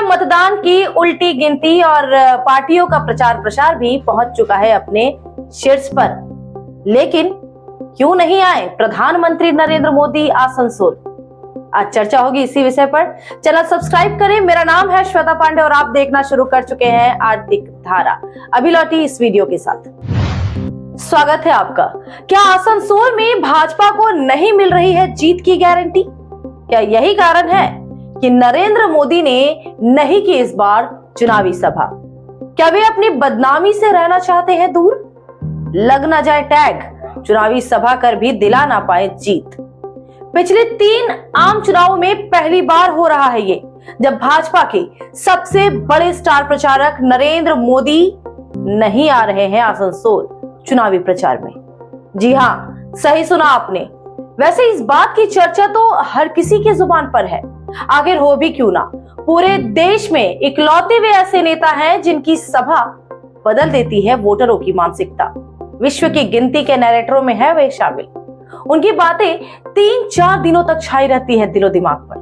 मतदान की उल्टी गिनती और पार्टियों का प्रचार प्रसार भी पहुंच चुका है अपने शीर्ष पर। लेकिन क्यों नहीं आए प्रधानमंत्री नरेंद्र मोदी आसनसोल? आज चर्चा होगी इसी विषय पर। चैनल सब्सक्राइब करें। मेरा नाम है श्वेता पांडे और आप देखना शुरू कर चुके हैं आर्थिक धारा। अभी लौटी इस वीडियो के साथ। स्वागत है आपका। क्या आसनसोल में भाजपा को नहीं मिल रही है जीत की गारंटी? क्या यही कारण है कि नरेंद्र मोदी ने नहीं की इस बार चुनावी सभा? क्या वे अपनी बदनामी से रहना चाहते हैं दूर? लग ना जाए टैग, चुनावी सभा कर भी दिला ना पाए जीत। पिछले 3 आम चुनावों में पहली बार हो रहा है ये, जब भाजपा के सबसे बड़े स्टार प्रचारक नरेंद्र मोदी नहीं आ रहे हैं आसनसोल चुनावी प्रचार में। जी हां, सही सुना आपने। वैसे इस बात की चर्चा तो हर किसी की जुबान पर है। आखिर हो भी क्यों ना, पूरे देश में इकलौते वे ऐसे नेता हैं जिनकी सभा बदल देती है वोटरों की मानसिकता। विश्व की गिनती के नैरेटरों में है वे शामिल। उनकी बातें 3-4 दिनों तक छाई रहती है दिलो दिमाग पर।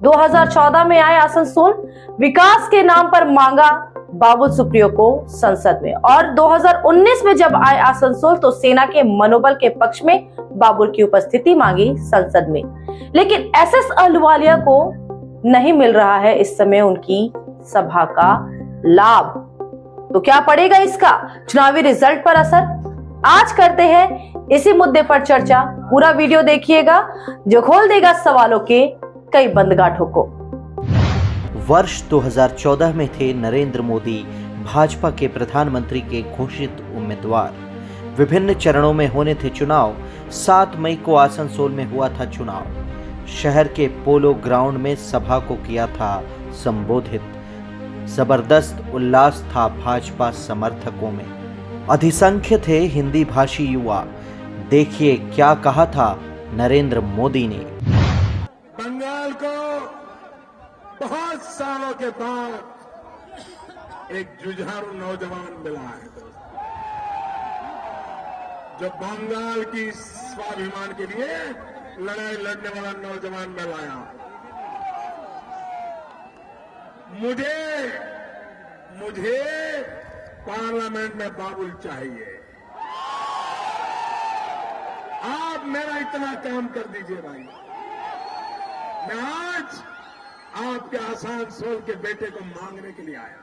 2014 में आए आसनसोल, विकास के नाम पर मांगा बाबुल सुप्रियो को संसद में, और 2019 में जब आए आसनसोल तो सेना के मनोबल के पक्ष में बाबुल की उपस्थिति मांगी संसद में। लेकिन एसएस अहलुवालिया को नहीं मिल रहा है इस समय उनकी सभा का लाभ। तो क्या पड़ेगा इसका चुनावी रिजल्ट पर असर? आज करते हैं इसी मुद्दे पर चर्चा। पूरा वीडियो देखिएगा जो खोल देगा सवालों के कई बंदगांठों को। वर्ष 2014 में थे नरेंद्र मोदी भाजपा के प्रधानमंत्री के घोषित उम्मीदवार। विभिन्न चरणों में होने थे चुनाव। 7 मई को आसनसोल में हुआ था चुनाव। शहर के पोलो ग्राउंड में सभा को किया था संबोधित। जबरदस्त उल्लास था भाजपा समर्थकों में। अधिसंख्य थे हिंदी भाषी युवा। देखिए क्या कहा था नरेंद्र मोदी ने। बंगाल को बहुत सालों के बाद एक जुझारू नौजवान मिला है, जो बंगाल की स्वाभिमान के लिए लड़ाई लड़ने वाला नौजवान मैं लाया। मुझे पार्लियामेंट में बाबुल चाहिए। आप मेरा इतना काम कर दीजिए भाई। मैं आज आपके आसनसोल के बेटे को मांगने के लिए आया।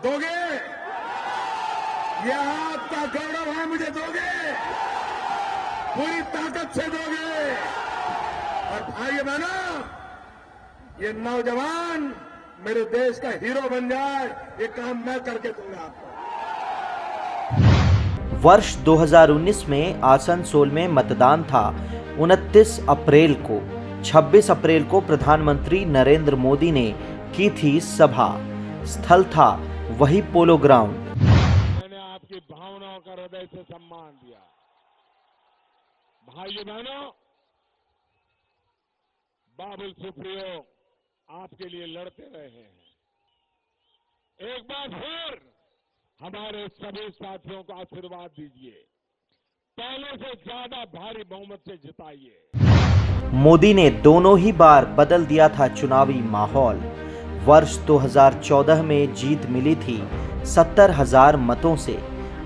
दोगे? यह आपका गौरव है, मुझे दोगे? पूरी ताकत से दोगे? और भाई बहनों, ये नौजवान मेरे देश का हीरो बन जाए, ये काम मैं करके दूंगा आपको। वर्ष 2019 में आसनसोल में मतदान था 29 अप्रैल को। 26 अप्रैल को प्रधानमंत्री नरेंद्र मोदी ने की थी सभा। स्थल था वही पोलो ग्राउंड। मैंने आपकी भावनाओं का हृदय से सम्मान दिया। भाइयों बहनों, बाबुल सुप्रियो आपके लिए लड़ते रहे हैं। एक बार फिर हमारे सभी साथियों को आशीर्वाद दीजिए, पहले से ज्यादा भारी बहुमत से जिताइए। मोदी ने दोनों ही बार बदल दिया था चुनावी माहौल। वर्ष 2014 में जीत मिली थी 70,000 मतों से।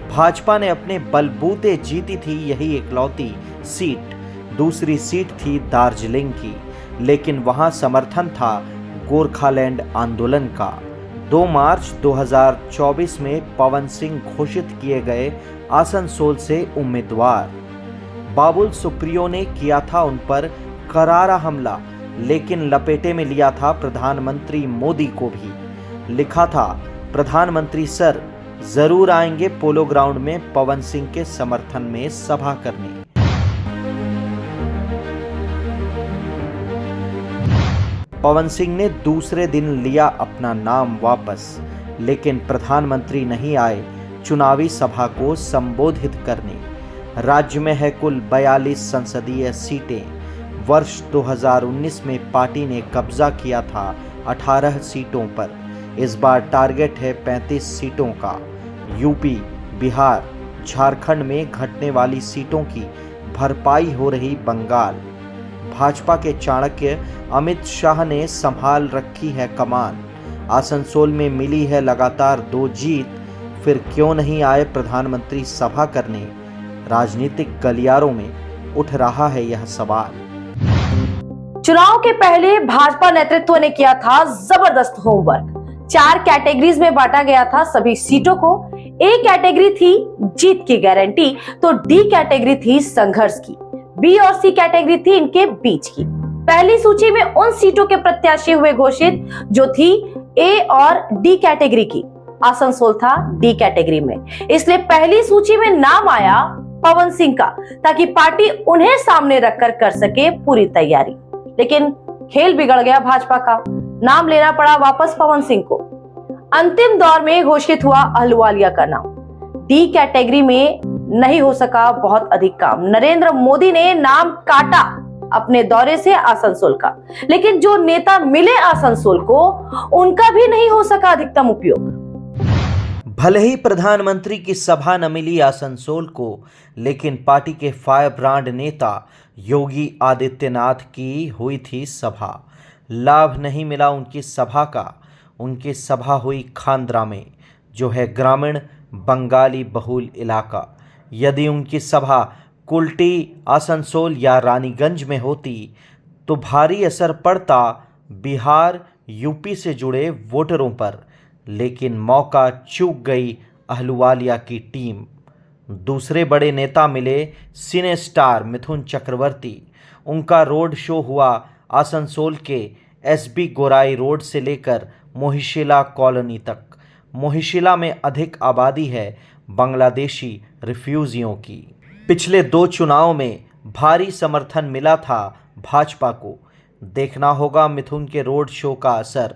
भाजपा ने अपने बलबूते जीती थी यही इकलौती सीट। दूसरी सीट थी दार्जिलिंग की, लेकिन वहां समर्थन था गोरखालैंड आंदोलन का। 2 मार्च 2024 में पवन सिंह घोषित किए गए आसनसोल से उम्मीदवार। बाबुल सुप्रियो ने किया था उन पर करारा हमला, लेकिन लपेटे में लिया था प्रधानमंत्री मोदी को भी। लिखा था, प्रधानमंत्री सर जरूर आएंगे पोलो ग्राउंड में पवन सिंह के समर्थन में सभा करने। पवन सिंह ने दूसरे दिन लिया अपना नाम वापस, लेकिन प्रधानमंत्री नहीं आए चुनावी सभा को संबोधित करने। राज्य में है कुल 42 संसदीय सीटें। वर्ष 2019 में पार्टी ने कब्जा किया था 18 सीटों पर। इस बार टारगेट है 35 सीटों का। यूपी, बिहार, झारखंड में घटने वाली सीटों की भरपाई हो रही बंगाल। भाजपा के चाणक्य अमित शाह ने संभाल रखी है कमान। आसनसोल में मिली है लगातार 2 जीत, फिर क्यों नहीं आए प्रधानमंत्री सभा करने? राजनीतिक गलियारों में उठ रहा है यह सवाल। चुनाव के पहले भाजपा नेतृत्व ने किया था जबरदस्त होमवर्क। 4 कैटेगरीज में बांटा गया था सभी सीटों को। ए कैटेगरी थी जीत की गारंटी, तो डी कैटेगरी थी संघर्ष की, बी और सी कैटेगरी थी इनके बीच की। पहली सूची में उन सीटों के प्रत्याशी हुए घोषित जो थी ए और डी कैटेगरी की। आसनसोल था डी कैटेगरी में, इसलिए पहली सूची में नाम आया पवन सिंह का, ताकि पार्टी उन्हें सामने रखकर कर सके पूरी तैयारी। लेकिन खेल बिगड़ गया भाजपा का, नाम लेना पड़ा वापस पवन सिंह को। अंतिम दौर में घोषित हुआ अहलुवालिया का नाम। डी कैटेगरी में नहीं हो सका बहुत अधिक काम। नरेंद्र मोदी ने नाम काटा अपने दौरे से आसनसोल का, लेकिन जो नेता मिले आसनसोल को उनका भी नहीं हो सका अधिकतम उपयोग। भले ही प्रधानमंत्री की सभा न मिली आसनसोल को, लेकिन पार्टी के फायर ब्रांड नेता योगी आदित्यनाथ की हुई थी सभा। लाभ नहीं मिला उनकी सभा का। उनकी सभा हुई खांद्रा में, जो है ग्रामीण बंगाली बहुल इलाका। यदि उनकी सभा कुल्टी, आसनसोल या रानीगंज में होती तो भारी असर पड़ता बिहार, यूपी से जुड़े वोटरों पर। लेकिन मौका चूक गई अहलुवालिया की टीम। दूसरे बड़े नेता मिले सिने स्टार मिथुन चक्रवर्ती। उनका रोड शो हुआ आसनसोल के एसबी गोराई रोड से लेकर मोहिशिला कॉलोनी तक। मोहिशिला में अधिक आबादी है बांग्लादेशी रिफ्यूजियों की। पिछले 2 चुनाव में भारी समर्थन मिला था भाजपा को। देखना होगा मिथुन के रोड शो का असर।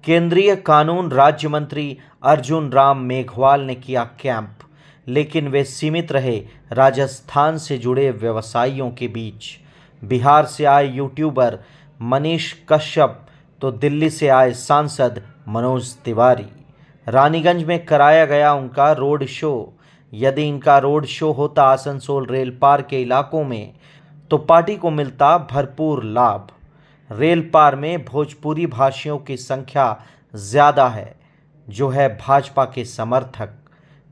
केंद्रीय कानून राज्य मंत्री अर्जुन राम मेघवाल ने किया कैंप, लेकिन वे सीमित रहे राजस्थान से जुड़े व्यवसायियों के बीच। बिहार से आए यूट्यूबर मनीष कश्यप तो दिल्ली से आए सांसद मनोज तिवारी। रानीगंज में कराया गया उनका रोड शो। यदि इनका रोड शो होता आसनसोल रेल पार के इलाकों में तो पार्टी को मिलता भरपूर लाभ। रेल पार में भोजपुरी भाषियों की संख्या ज़्यादा है, जो है भाजपा के समर्थक।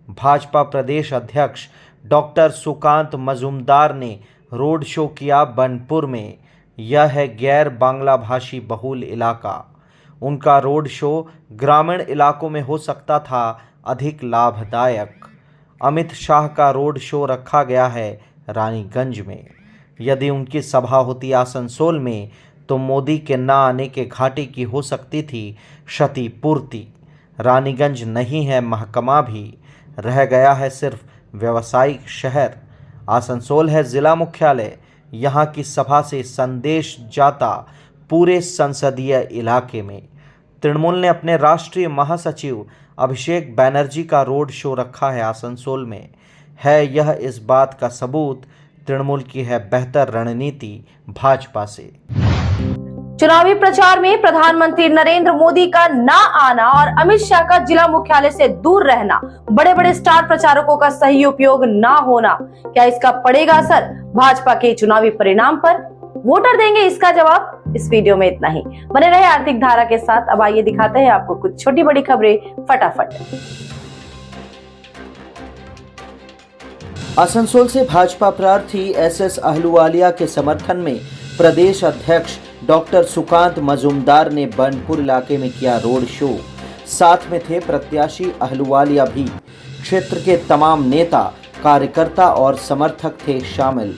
भाजपा प्रदेश अध्यक्ष डॉक्टर सुकांत मजूमदार ने रोड शो किया बनपुर में। यह है गैर बांग्ला भाषी बहुल इलाका। उनका रोड शो ग्रामीण इलाकों में हो सकता था अधिक लाभदायक। अमित शाह का रोड शो रखा गया है रानीगंज में। यदि उनकी सभा होती आसनसोल में तो मोदी के न आने के घाटे की हो सकती थी क्षतिपूर्ति। रानीगंज नहीं है महकमा भी, रह गया है सिर्फ व्यावसायिक शहर। आसनसोल है जिला मुख्यालय। यहाँ की सभा से संदेश जाता पूरे संसदीय इलाके में। तृणमूल ने अपने राष्ट्रीय महासचिव अभिषेक बैनर्जी का रोड शो रखा है आसनसोल में। है यह इस बात का सबूत तृणमूल की है बेहतर रणनीति भाजपा से। चुनावी प्रचार में प्रधानमंत्री नरेंद्र मोदी का ना आना और अमित शाह का जिला मुख्यालय से दूर रहना, बड़े बड़े स्टार प्रचारकों का सही उपयोग ना होना, क्या इसका पड़ेगा असर भाजपा के चुनावी परिणाम पर? वोटर देंगे इसका जवाब। इस वीडियो में इतना ही। बने रहे आर्थिक धारा के साथ। अब आइए दिखाते हैं आपको कुछ छोटी बड़ी खबरें फटाफट। आसनसोल से भाजपा प्रार्थी एसएस अहलुवालिया के समर्थन में प्रदेश अध्यक्ष डॉक्टर सुकांत मजूमदार ने बनपुर इलाके में किया रोड शो। साथ में थे प्रत्याशी अहलुवालिया भी। क्षेत्र के तमाम नेता, कार्यकर्ता और समर्थक थे शामिल।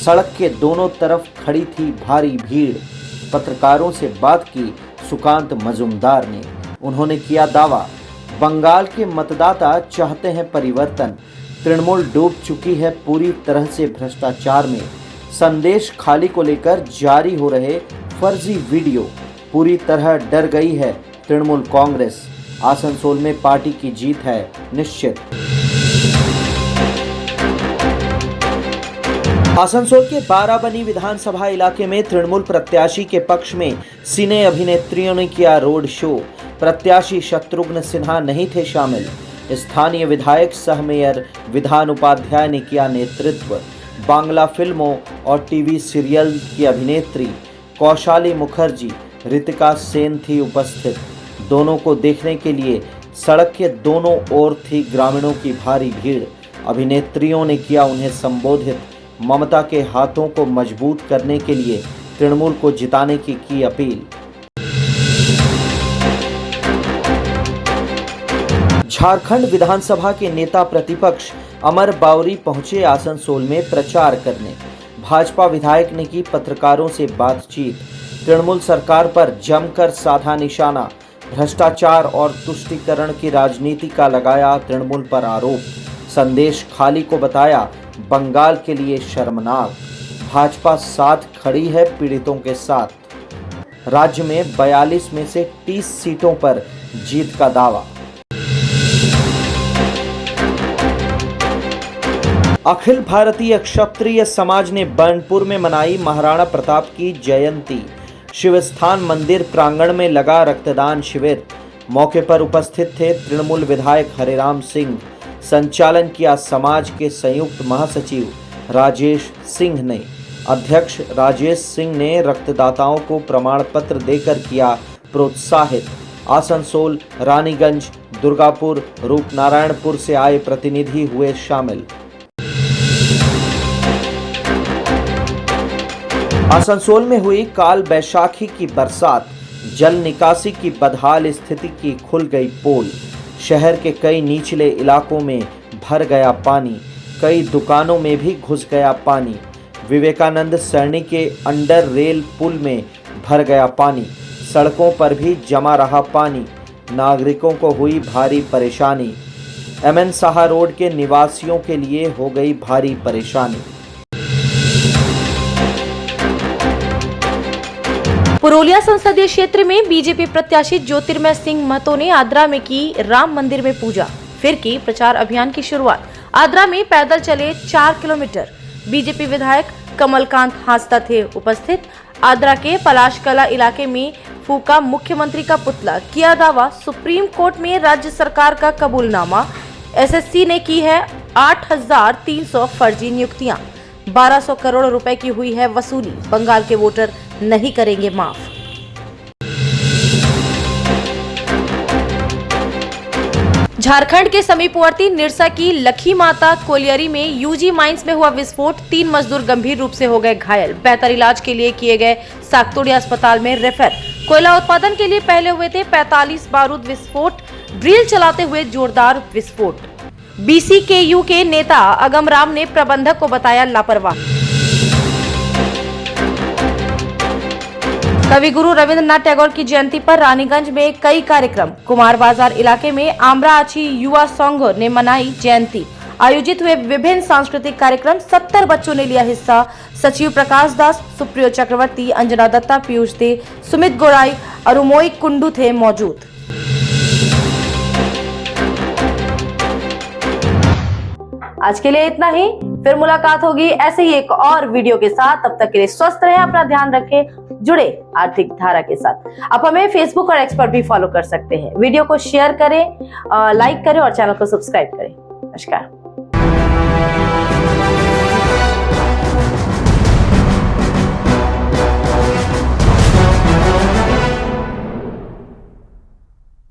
सड़क के दोनों तरफ खड़ी थी भारी भीड़। पत्रकारों से बात की सुकांत मजूमदार ने। उन्होंने किया दावा, बंगाल के मतदाता चाहते हैं परिवर्तन। तृणमूल डूब चुकी है पूरी तरह से भ्रष्टाचार में। संदेश खाली को लेकर जारी हो रहे फर्जी वीडियो। पूरी तरह डर गई है तृणमूल कांग्रेस। आसनसोल में पार्टी की जीत है निश्चित। आसनसोल के बाराबनी विधानसभा इलाके में तृणमूल प्रत्याशी के पक्ष में सिने अभिनेत्रियों ने किया रोड शो। प्रत्याशी शत्रुघ्न सिन्हा नहीं थे शामिल। स्थानीय विधायक सह मेयर विधान उपाध्याय ने किया नेतृत्व। बांग्ला फिल्मों और टीवी सीरियल की अभिनेत्री कौशाली मुखर्जी रितिका सेन थी उपस्थित। दोनों को देखने के लिए सड़क के दोनों ओर थी ग्रामीणों की भारी भीड़। अभिनेत्रियों ने किया उन्हें संबोधित। ममता के हाथों को मजबूत करने के लिए तृणमूल को जिताने की अपील। झारखंड विधानसभा के नेता प्रतिपक्ष अमर बावरी पहुंचे आसनसोल में प्रचार करने। भाजपा विधायक ने की पत्रकारों से बातचीत। तृणमूल सरकार पर जमकर साधा निशाना। भ्रष्टाचार और तुष्टीकरण की राजनीति का लगाया तृणमूल पर आरोप। संदेश खाली को बताया बंगाल के लिए शर्मनाक। भाजपा साथ खड़ी है पीड़ितों के साथ। राज्य में 42 में से 30 सीटों पर जीत का दावा। अखिल भारतीय क्षत्रिय समाज ने बर्नपुर में मनाई महाराणा प्रताप की जयंती। शिवस्थान मंदिर प्रांगण में लगा रक्तदान शिविर। मौके पर उपस्थित थे तृणमूल विधायक हरिराम सिंह। संचालन किया समाज के संयुक्त महासचिव राजेश सिंह ने। अध्यक्ष राजेश सिंह ने रक्तदाताओं को प्रमाण पत्र देकर किया प्रोत्साहित। आसनसोल, रानीगंज, दुर्गापुर, रूपनारायणपुर से आए प्रतिनिधि हुए शामिल। आसनसोल में हुई काल बैशाखी की बरसात। जल निकासी की बदहाल स्थिति की खुल गई पोल। शहर के कई निचले इलाकों में भर गया पानी। कई दुकानों में भी घुस गया पानी। विवेकानंद सरणी के अंडर रेल पुल में भर गया पानी। सड़कों पर भी जमा रहा पानी। नागरिकों को हुई भारी परेशानी। एमएन साहा रोड के निवासियों के लिए हो गई भारी परेशानी। पुरुलिया संसदीय क्षेत्र में बीजेपी प्रत्याशी ज्योतिर्मय सिंह महतो ने आद्रा में की राम मंदिर में पूजा। फिर की प्रचार अभियान की शुरुआत। आद्रा में पैदल चले 4 किलोमीटर। बीजेपी विधायक कमलकांत हांसदा थे उपस्थित। आद्रा के पलाशकला इलाके में फूका मुख्यमंत्री का पुतला। किया दावा सुप्रीम कोर्ट में राज्य सरकार का कबूलनामा। एसएससी ने की है 8,300 फर्जी नियुक्तियां। 1200 करोड़ रुपए की हुई है वसूली। बंगाल के वोटर नहीं करेंगे माफ। झारखंड के समीपवर्ती निरसा की लखी माता कोलियरी में यूजी माइंस में हुआ विस्फोट। 3 मजदूर गंभीर रूप से हो गए घायल। बेहतर इलाज के लिए किए गए साकतोड़ी अस्पताल में रेफर। कोयला उत्पादन के लिए पहले हुए थे 45 बारूद विस्फोट। ड्रिल चलाते हुए जोरदार विस्फोट। बीसीकेयू के नेता अगम राम ने प्रबंधक को बताया लापरवाह। कवि गुरु रविंद्रनाथ टैगोर की जयंती पर रानीगंज में कई कार्यक्रम। कुमार बाजार इलाके में आमरा आची युवा संघ ने मनाई जयंती। आयोजित हुए विभिन्न सांस्कृतिक कार्यक्रम। 70 बच्चों ने लिया हिस्सा। सचिव प्रकाश दास, सुप्रियो चक्रवर्ती, अंजना दत्ता, पीयूष दे, सुमित गोराई, अरुमोई कुंडू थे मौजूद। आज के लिए इतना ही। फिर मुलाकात होगी ऐसे ही एक और वीडियो के साथ। तब तक के लिए स्वस्थ रहें, अपना ध्यान रखें, जुड़े आर्थिक धारा के साथ। आप हमें फेसबुक और एक्स पर भी फॉलो कर सकते हैं। वीडियो को शेयर करें, लाइक करें और चैनल को सब्सक्राइब करें। नमस्कार।